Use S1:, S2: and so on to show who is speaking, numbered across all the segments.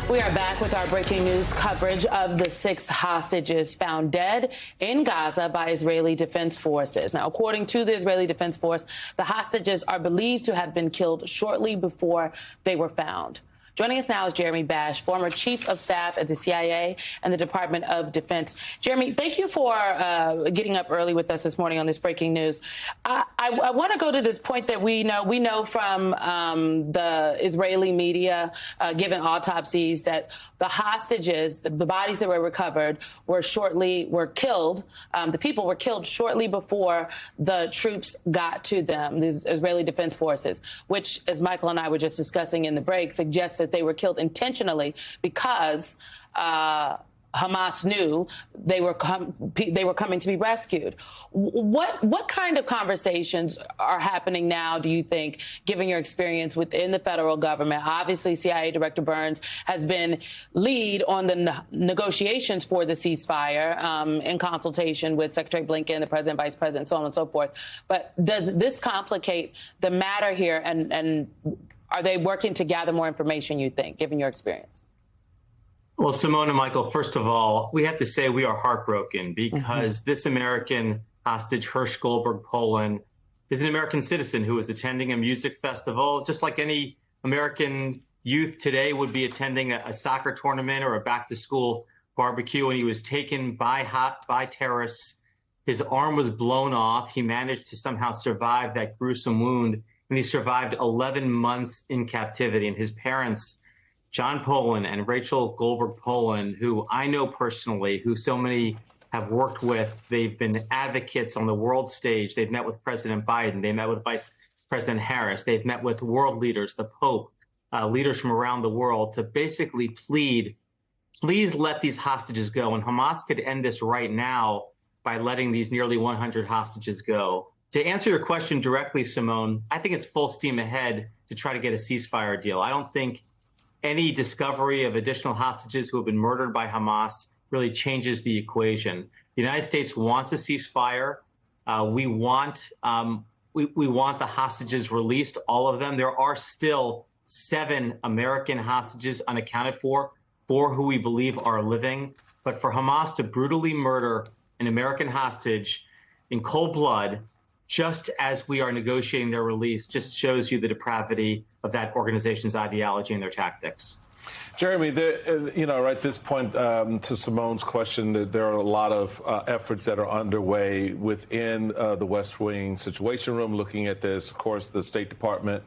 S1: We are back with our breaking news coverage of the 6 hostages found dead in Gaza by Israeli Defense Forces. Now, according to the Israeli Defense Force, the hostages are believed to have been killed shortly before they were found. Joining us now is Jeremy Bash, former chief of staff at the CIA and the Department of Defense. Jeremy, thank you for getting up early with us this morning on this breaking news. I want to go to this point that we know from the Israeli media, given autopsies, that the hostages, the bodies that were recovered, were killed. The people were killed shortly before the troops got to them, the Israeli Defense Forces, which, as Michael and I were just discussing in the break, suggests that they were killed intentionally because Hamas knew they were coming to be rescued. What kind of conversations are happening now, do you think, given your experience within the federal government? Obviously, CIA Director Burns has been lead on the negotiations for the ceasefire in consultation with Secretary Blinken, the president, vice president, so on and so forth. But does this complicate the matter here? And are they working to gather more information, you think, given your experience?
S2: Well, Simone and Michael, first of all, we have to say we are heartbroken because this American hostage, Hersh Goldberg Poland, is an American citizen who was attending a music festival, just like any American youth today would be attending a soccer tournament or a back-to-school barbecue, and he was taken by terrorists. His arm was blown off. He managed to somehow survive that gruesome wound, and he survived 11 months in captivity. And his parents, John Poland and Rachel Goldberg Poland, who I know personally, who so many have worked with, they've been advocates on the world stage. They've met with President Biden. They met with Vice President Harris. They've met with world leaders, the Pope, leaders from around the world to basically plead, please let these hostages go. And Hamas could end this right now by letting these nearly 100 hostages go. To answer your question directly, Simone, I think it's full steam ahead to try to get a ceasefire deal. I don't think any discovery of additional hostages who have been murdered by Hamas really changes the equation. The United States wants a ceasefire. We want the hostages released, all of them. There are still 7 American hostages unaccounted for, 4 who we believe are living. But for Hamas to brutally murder an American hostage in cold blood, just as we are negotiating their release, just shows you the depravity of that organization's ideology and their tactics.
S3: Jeremy, at this point, to Simone's question, there are a lot of efforts that are underway within the West Wing Situation Room looking at this. Of course, the State Department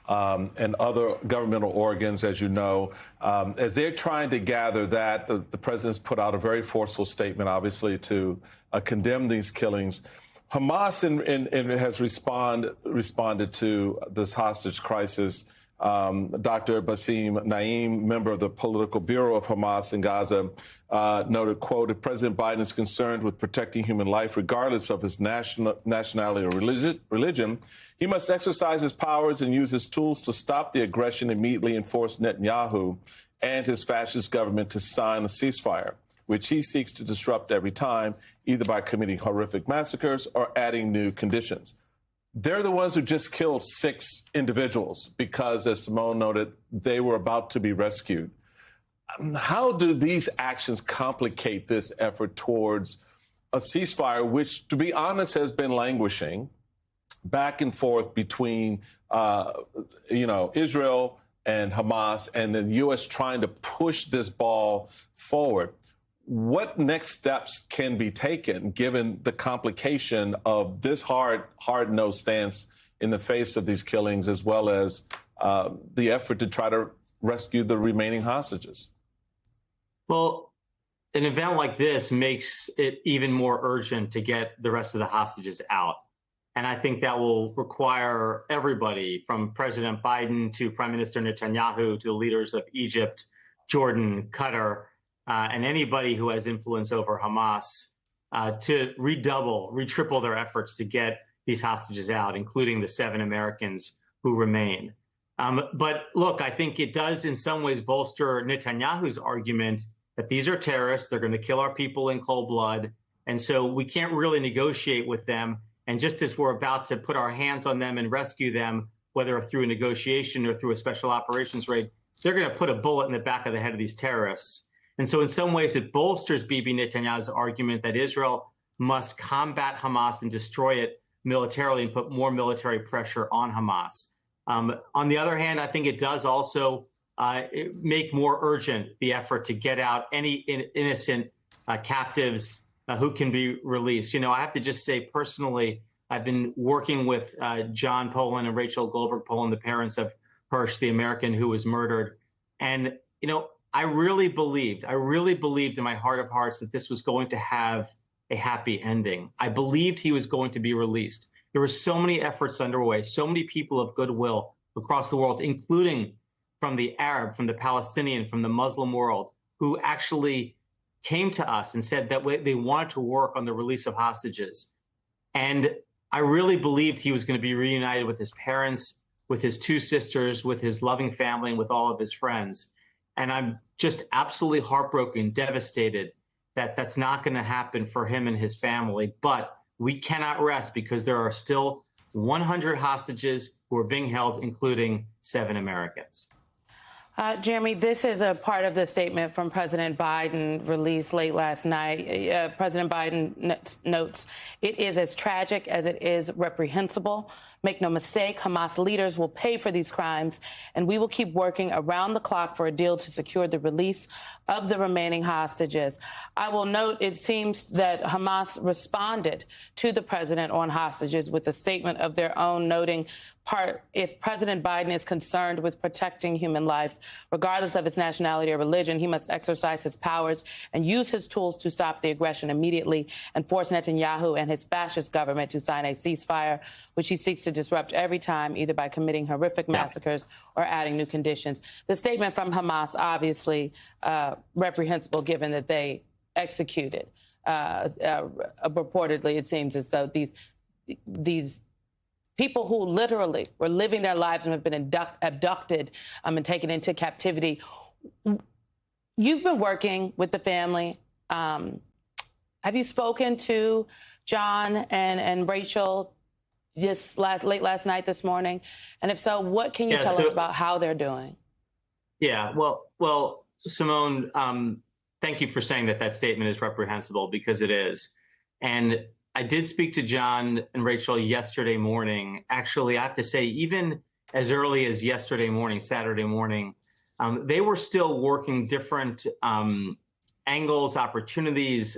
S3: and other governmental organs, as you know, as they're trying to gather that, the president's put out a very forceful statement, obviously, to condemn these killings. Hamas has responded to this hostage crisis. Dr. Bassem Naim, member of the Political Bureau of Hamas in Gaza, noted, quote, if President Biden is concerned with protecting human life, regardless of his nationality or religion, he must exercise his powers and use his tools to stop the aggression, immediately and force Netanyahu and his fascist government to sign a ceasefire, which he seeks to disrupt every time, either by committing horrific massacres or adding new conditions. They're the ones who just killed 6 individuals because, as Simone noted, they were about to be rescued. How do these actions complicate this effort towards a ceasefire, which, to be honest, has been languishing back and forth between, Israel and Hamas, and the U.S. trying to push this ball forward? What next steps can be taken given the complication of this hard-nosed stance in the face of these killings, as well as the effort to try to rescue the remaining hostages?
S2: Well, an event like this makes it even more urgent to get the rest of the hostages out. And I think that will require everybody from President Biden to Prime Minister Netanyahu to the leaders of Egypt, Jordan, Qatar, and anybody who has influence over Hamas to triple their efforts to get these hostages out, including the 7 Americans who remain. But look, I think it does in some ways bolster Netanyahu's argument that these are terrorists, they're going to kill our people in cold blood, and so we can't really negotiate with them. And just as we're about to put our hands on them and rescue them, whether through a negotiation or through a special operations raid, they're going to put a bullet in the back of the head of these terrorists. And so in some ways, it bolsters Bibi Netanyahu's argument that Israel must combat Hamas and destroy it militarily and put more military pressure on Hamas. On the other hand, I think it does also make more urgent the effort to get out any innocent captives who can be released. I have to just say personally, I've been working with John Poland and Rachel Goldberg Poland, the parents of Hersh, the American who was murdered. And, I really believed in my heart of hearts that this was going to have a happy ending. I believed he was going to be released. There were so many efforts underway, so many people of goodwill across the world, including from the Arab, from the Palestinian, from the Muslim world, who actually came to us and said that they wanted to work on the release of hostages. And I really believed he was going to be reunited with his parents, with his two sisters, with his loving family, and with all of his friends. And I'm just absolutely heartbroken, devastated that that's not going to happen for him and his family. But we cannot rest because there are still 100 hostages who are being held, including 7 Americans.
S1: Jeremy, this is a part of the statement from President Biden released late last night. President Biden notes, it is as tragic as it is reprehensible. Make no mistake, Hamas leaders will pay for these crimes, and we will keep working around the clock for a deal to secure the release of the remaining hostages. I will note it seems that Hamas responded to the president on hostages with a statement of their own, noting if President Biden is concerned with protecting human life, regardless of its nationality or religion, he must exercise his powers and use his tools to stop the aggression immediately and force Netanyahu and his fascist government to sign a ceasefire, which he seeks to disrupt every time, either by committing horrific massacres or adding new conditions. The statement from Hamas, obviously reprehensible, given that they executed. Reportedly, it seems as though these people who literally were living their lives and have been abducted and taken into captivity. You've been working with the family. Have you spoken to John and Rachel late last night, this morning? And if so, what can you tell us about how they're doing?
S2: Yeah, well, Simone, thank you for saying that statement is reprehensible, because it is. And I did speak to John and Rachel yesterday morning. Actually, I have to say, even as early as yesterday morning, Saturday morning, they were still working different angles, opportunities,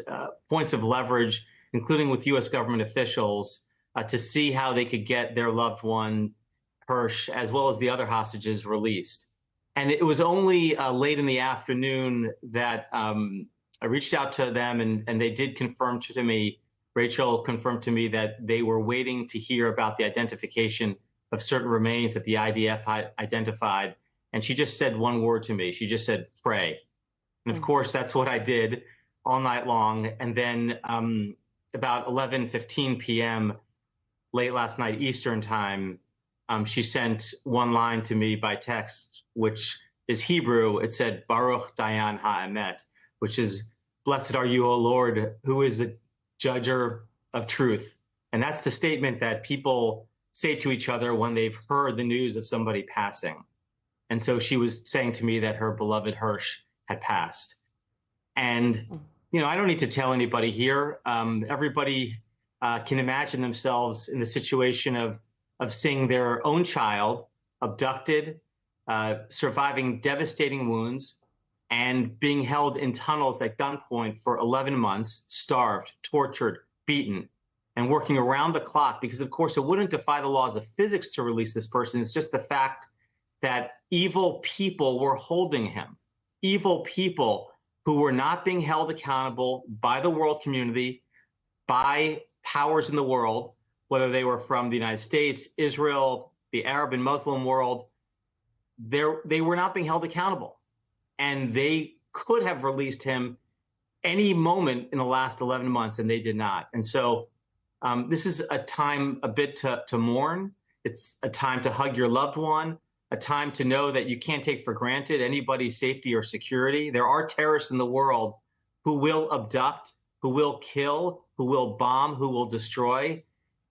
S2: points of leverage, including with U.S. government officials, to see how they could get their loved one, Hersh, as well as the other hostages, released. And it was only late in the afternoon that I reached out to them, and they did confirm to me, Rachel confirmed to me, that they were waiting to hear about the identification of certain remains that the IDF had identified. And she just said one word to me. She just said, pray. And of course, that's what I did all night long. And then about 11:15 p.m., late last night, Eastern time, she sent one line to me by text, which is Hebrew. It said, Baruch Dayan Ha'emet, which is, blessed are you, O Lord, who is the judger of truth. And that's the statement that people say to each other when they've heard the news of somebody passing. And so she was saying to me that her beloved Hersh had passed. And, I don't need to tell anybody here. Everybody can imagine themselves in the situation of seeing their own child abducted, surviving devastating wounds, and being held in tunnels at gunpoint for 11 months, starved, tortured, beaten, and working around the clock, because, of course, it wouldn't defy the laws of physics to release this person. It's just the fact that evil people were holding him, evil people who were not being held accountable by the world community, by powers in the world, whether they were from the United States, Israel, the Arab and Muslim world. They were not being held accountable. And they could have released him any moment in the last 11 months, and they did not. And so this is a time a bit to mourn. It's a time to hug your loved one, a time to know that you can't take for granted anybody's safety or security. There are terrorists in the world who will abduct, who will kill, who will bomb, who will destroy.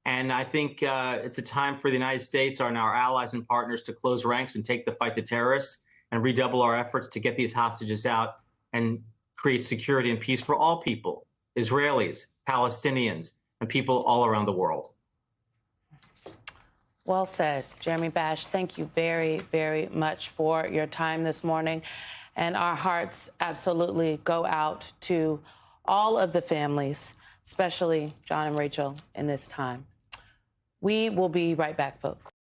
S2: And I think it's a time for the United States and our allies and partners to close ranks and take the fight to terrorists. and redouble our efforts to get these hostages out and create security and peace for all people, Israelis, Palestinians, and people all around the world.
S1: Well said. Jeremy Bash, thank you very, very much for your time this morning. And our hearts absolutely go out to all of the families, especially John and Rachel, in this time. We will be right back, folks.